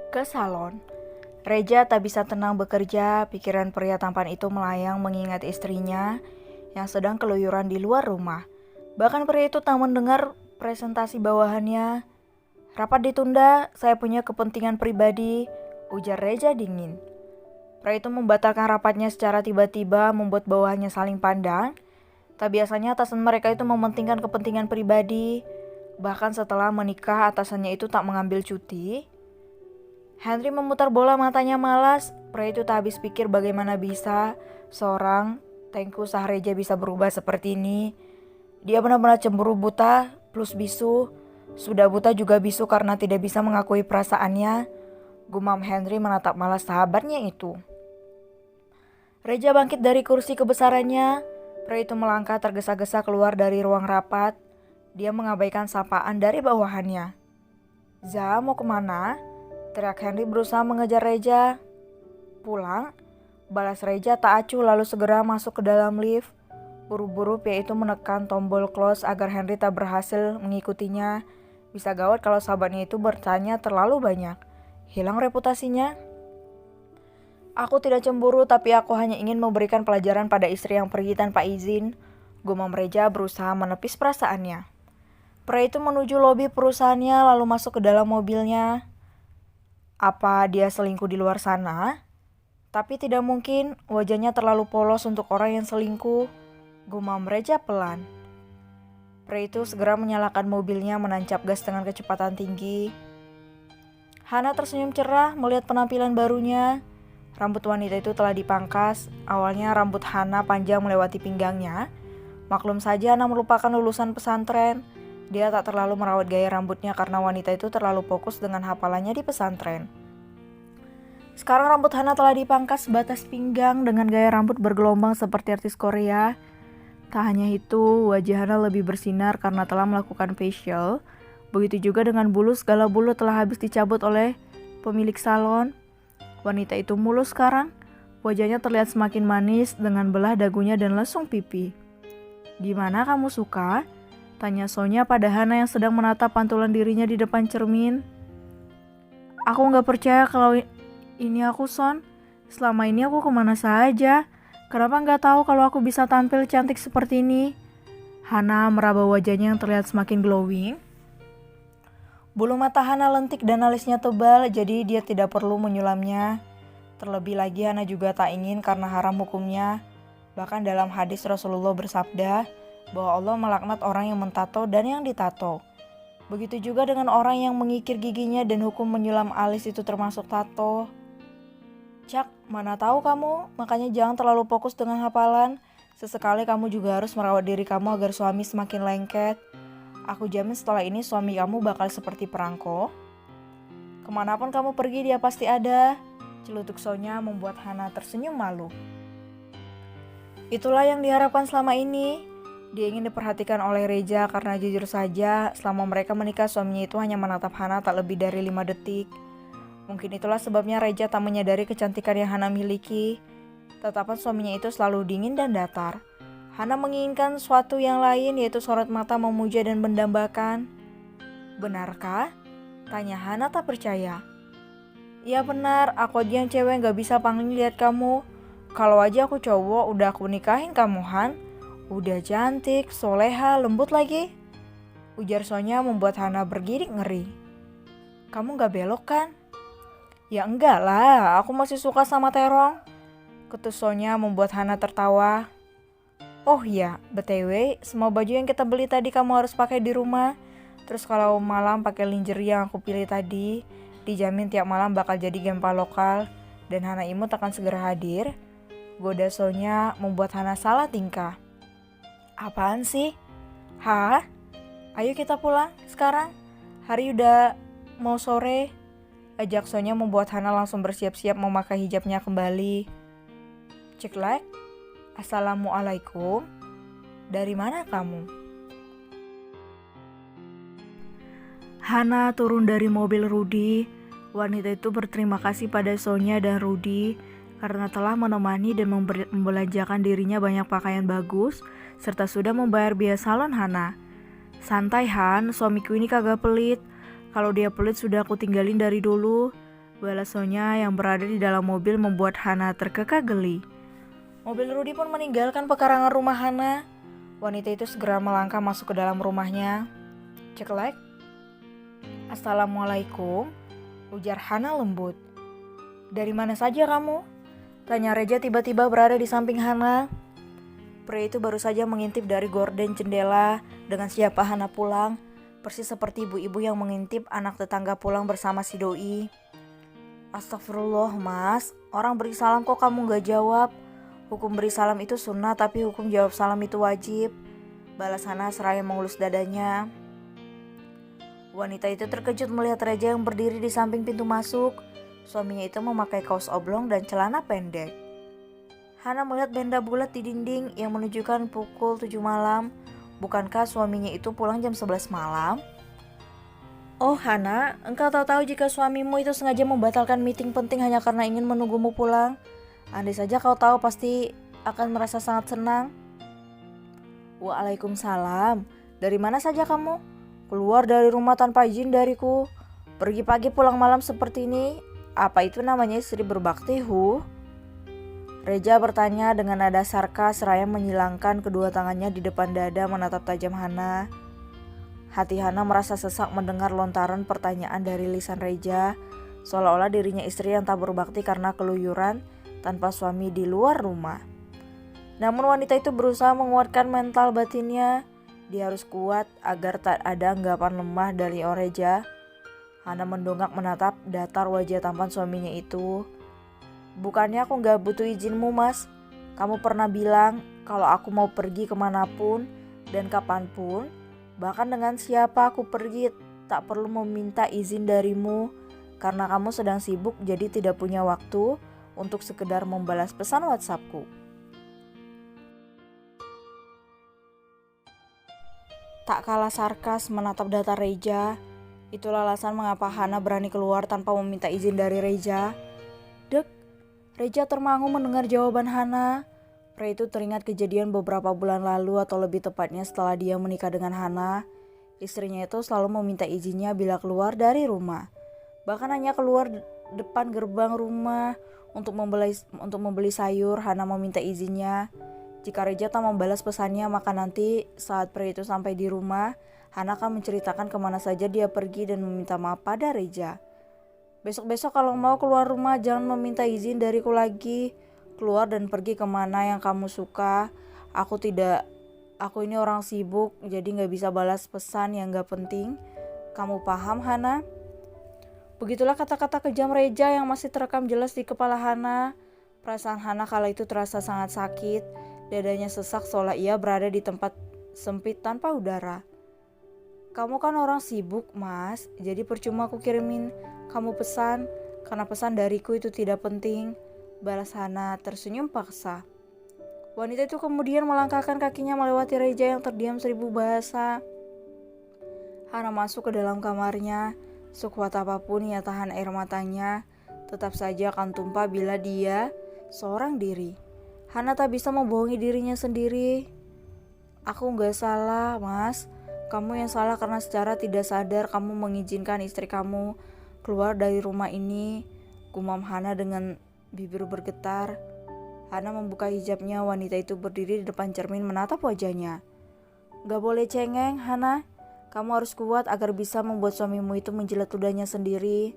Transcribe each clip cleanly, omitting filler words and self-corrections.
Ke salon, Reja tak bisa tenang bekerja. Pikiran pria tampan itu melayang mengingat istrinya yang sedang keluyuran di luar rumah. Bahkan pria itu tak mendengar presentasi bawahannya. "Rapat ditunda, saya punya kepentingan pribadi," ujar Reja dingin. Pria itu membatalkan rapatnya secara tiba-tiba, membuat bawahannya saling pandang. Tak biasanya atasan mereka itu mementingkan kepentingan pribadi. Bahkan setelah menikah, atasannya itu tak mengambil cuti. Henry memutar bola matanya malas. Pria itu tak habis pikir bagaimana bisa seorang Tengku Sahreja bisa berubah seperti ini. Dia benar-benar cemburu buta plus bisu. Sudah buta juga bisu karena tidak bisa mengakui perasaannya. Gumam Henry menatap malas sahabatnya itu. Reja bangkit dari kursi kebesarannya. Pria itu melangkah tergesa-gesa keluar dari ruang rapat. Dia mengabaikan sapaan dari bawahannya. "Za, mau kemana?" teriak Henry berusaha mengejar Reja. "Pulang?" balas Reja tak acuh lalu segera masuk ke dalam lift. Buru-buru pria itu menekan tombol close agar Henry tak berhasil mengikutinya. Bisa gawat kalau sahabatnya itu bertanya terlalu banyak. Hilang reputasinya. "Aku tidak cemburu, tapi aku hanya ingin memberikan pelajaran pada istri yang pergi tanpa izin," gumam Reja berusaha menepis perasaannya. Pria itu menuju lobi perusahaannya lalu masuk ke dalam mobilnya. Apa dia selingkuh di luar sana? Tapi tidak mungkin, wajahnya terlalu polos untuk orang yang selingkuh, gumam Reja pelan. Pria itu segera menyalakan mobilnya menancap gas dengan kecepatan tinggi. Hana tersenyum cerah melihat penampilan barunya. Rambut wanita itu telah dipangkas. Awalnya rambut Hana panjang melewati pinggangnya. Maklum saja Hana merupakan lulusan pesantren. Dia tak terlalu merawat gaya rambutnya karena wanita itu terlalu fokus dengan hafalannya di pesantren. Sekarang rambut Hana telah dipangkas sebatas pinggang dengan gaya rambut bergelombang seperti artis Korea. Tak hanya itu, wajah Hana lebih bersinar karena telah melakukan facial. Begitu juga dengan bulu, segala bulu telah habis dicabut oleh pemilik salon. Wanita itu mulus sekarang. Wajahnya terlihat semakin manis dengan belah dagunya dan lesung pipi. "Gimana, kamu suka?" tanya Sonya pada Hana yang sedang menatap pantulan dirinya di depan cermin. "Aku gak percaya kalau ini aku, Son. Selama ini aku kemana saja? Kenapa gak tahu kalau aku bisa tampil cantik seperti ini?" Hana meraba wajahnya yang terlihat semakin glowing. Bulu mata Hana lentik dan alisnya tebal, jadi dia tidak perlu menyulamnya. Terlebih lagi Hana juga tak ingin karena haram hukumnya. Bahkan dalam hadis Rasulullah bersabda bahwa Allah melaknat orang yang mentato dan yang ditato. Begitu juga dengan orang yang mengikir giginya dan hukum menyulam alis itu termasuk tato. "Cak, mana tahu kamu, makanya jangan terlalu fokus dengan hafalan. Sesekali kamu juga harus merawat diri kamu agar suami semakin lengket. Aku jamin setelah ini suami kamu bakal seperti perangko. Kemanapun kamu pergi dia pasti ada," celutuk Sonya membuat Hana tersenyum malu. Itulah yang diharapkan selama ini. Dia ingin diperhatikan oleh Reja karena jujur saja selama mereka menikah suaminya itu hanya menatap Hana tak lebih dari 5 detik. Mungkin itulah sebabnya Reja tak menyadari kecantikan yang Hana miliki. Tatapan suaminya itu selalu dingin dan datar. Hana menginginkan sesuatu yang lain, yaitu sorot mata memuja dan mendambakan. "Benarkah?" tanya Hana tak percaya. "Iya benar, aku aja yang cewek gak bisa pangling lihat kamu. Kalau aja aku cowok udah aku nikahin kamu, Han. Udah cantik, soleha, lembut lagi," ujar Sonya membuat Hana bergidik ngeri. "Kamu gak belok kan?" "Ya enggak lah, aku masih suka sama terong," ketus Sonya membuat Hana tertawa. "Oh iya, BTW, semua baju yang kita beli tadi kamu harus pakai di rumah. Terus kalau malam pakai lingerie yang aku pilih tadi. Dijamin tiap malam bakal jadi gempa lokal. Dan Hana Imut akan segera hadir." Goda Sonya membuat Hana salah tingkah. "Apaan sih?" "Hah? Ayo kita pulang sekarang. Hari udah mau sore," ajak Sonya membuat Hana langsung bersiap-siap memakai hijabnya kembali. "Cek like. Assalamualaikum. Dari mana kamu?" Hana turun dari mobil Rudy. Wanita itu berterima kasih pada Sonya dan Rudy karena telah menemani dan membelanjakan dirinya banyak pakaian bagus serta sudah membayar biaya salon Hana. Santai Han, suamiku ini kagak pelit. Kalau dia pelit sudah aku tinggalin dari dulu. Balas Sonya yang berada di dalam mobil membuat Hana terkekeh geli. Mobil Rudy pun meninggalkan pekarangan rumah Hana. Wanita itu segera melangkah masuk ke dalam rumahnya. Ceklek. Assalamualaikum, ujar Hana lembut. Dari mana saja kamu? Tanya Reja tiba-tiba berada di samping Hana. Pria itu baru saja mengintip dari gorden jendela dengan siapa Hana pulang, persis seperti ibu-ibu yang mengintip anak tetangga pulang bersama si doi. Astagfirullah mas, orang beri salam kok kamu gak jawab. Hukum beri salam itu sunnah tapi hukum jawab salam itu wajib, balas Hana seraya mengelus dadanya. Wanita itu terkejut melihat Reja yang berdiri di samping pintu masuk. Suaminya itu memakai kaos oblong dan celana pendek. Hana melihat benda bulat di dinding yang menunjukkan pukul 7 malam. Bukankah suaminya itu pulang jam 11 malam? Oh Hana, engkau tahu jika suamimu itu sengaja membatalkan meeting penting hanya karena ingin menunggumu pulang. Andai saja kau tahu pasti akan merasa sangat senang. Waalaikumsalam, dari mana saja kamu? Keluar dari rumah tanpa izin dariku. Pergi pagi pulang malam seperti ini, apa itu namanya istri berbakti Reja bertanya dengan nada sarkas seraya menyilangkan kedua tangannya di depan dada menatap tajam Hana. Hati Hana merasa sesak mendengar lontaran pertanyaan dari lisan Reja, seolah-olah dirinya istri yang tak berbakti karena keluyuran tanpa suami di luar rumah. Namun wanita itu berusaha menguatkan mental batinnya. Dia harus kuat agar tak ada anggapan lemah dari Reja. Hana mendongak menatap datar wajah tampan suaminya itu. Bukannya aku gak butuh izinmu mas. Kamu pernah bilang kalau aku mau pergi kemanapun dan kapanpun, bahkan dengan siapa aku pergi, tak perlu meminta izin darimu. Karena kamu sedang sibuk jadi tidak punya waktu untuk sekedar membalas pesan WhatsAppku. Tak kalah sarkas menatap datar Reja. Itulah alasan mengapa Hana berani keluar tanpa meminta izin dari Reja. Dek, Reja termangu mendengar jawaban Hana. Pria itu teringat kejadian beberapa bulan lalu atau lebih tepatnya setelah dia menikah dengan Hana. Istrinya itu selalu meminta izinnya bila keluar dari rumah. Bahkan hanya keluar depan gerbang rumah untuk membeli sayur, Hana meminta izinnya. Jika Reja tak membalas pesannya, maka nanti saat pria itu sampai di rumah, Hana akan menceritakan kemana saja dia pergi dan meminta maaf pada Reja. Besok-besok kalau mau keluar rumah jangan meminta izin dariku lagi. Keluar dan pergi kemana yang kamu suka. Aku ini orang sibuk jadi gak bisa balas pesan yang gak penting. Kamu paham Hana? Begitulah kata-kata kejam Reja yang masih terekam jelas di kepala Hana. Perasaan Hana kala itu terasa sangat sakit. Dadanya sesak seolah ia berada di tempat sempit tanpa udara. Kamu kan orang sibuk mas, jadi percuma aku kirimin kamu pesan, karena pesan dariku itu tidak penting, balas Hana tersenyum paksa. Wanita itu kemudian melangkahkan kakinya melewati Reja yang terdiam 1000 bahasa. Hana masuk ke dalam kamarnya, sekuat apapun ia tahan air matanya, tetap saja akan tumpah bila dia seorang diri. Hana tak bisa membohongi dirinya sendiri. Aku gak salah mas, kamu yang salah karena secara tidak sadar kamu mengizinkan istri kamu keluar dari rumah ini, gumam Hana dengan bibir bergetar. Hana membuka hijabnya, wanita itu berdiri di depan cermin menatap wajahnya. Gak boleh cengeng Hana, kamu harus kuat agar bisa membuat suamimu itu menjilat ludahnya sendiri.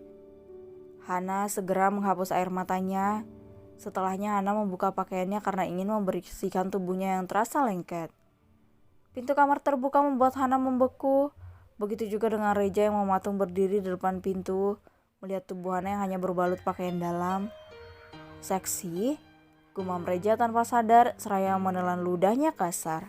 Hana segera menghapus air matanya. Setelahnya Hana membuka pakaiannya karena ingin membersihkan tubuhnya yang terasa lengket. Pintu kamar terbuka membuat Hana membeku. Begitu juga dengan Reja yang mematung berdiri di depan pintu, melihat tubuh Hana yang hanya berbalut pakaian dalam. Seksi, gumam Reja tanpa sadar seraya menelan ludahnya kasar.